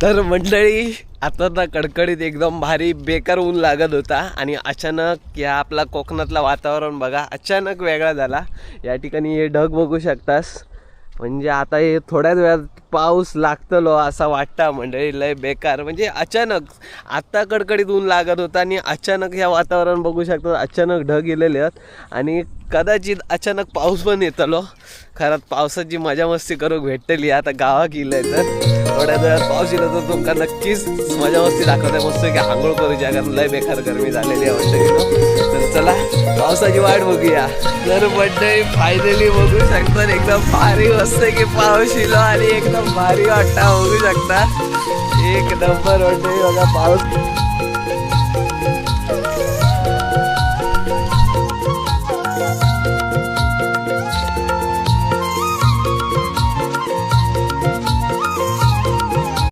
तर मंडळी आता ना कडकडीत एकदम भारी बेकार ऊन लागत होता आणि अचानक या आपला कोकणातला वातावरण बघा अचानक वेगळा झाला। या ठिकाणी हे ढग बघू शकतास, म्हणजे आता हे थोड्याच वेळात पाऊस लागतलो असा वाटतं मंडळी। लय बेकार म्हणजे अचानक आत्ता कडकडीत ऊन लागत होता आणि अचानक ह्या वातावरण बघू शकता, अचानक ढग गेलेले आहेत आणि कदाचित अचानक पाऊस पण येतलो। खरंच पावसाची मजा मस्ती करूक भेटतली आता गावाक गेलंय, तर थोड्या वेळात पाऊस येईल तर तुमका नक्कीच मजा मस्ती दाखवते मस्त की आंघोळ करूच्या, कारण लय बेकार गरमी झालेली आहे गेलो। तर चला पावसाची वाट बघूया। तर मंडळी फायनली बघू शकता एकदम भारी मस्त की पाऊस येलो आणि एकदम भारी वाटता बघू शकता, एक नंबर मंडळी बघा पाऊस।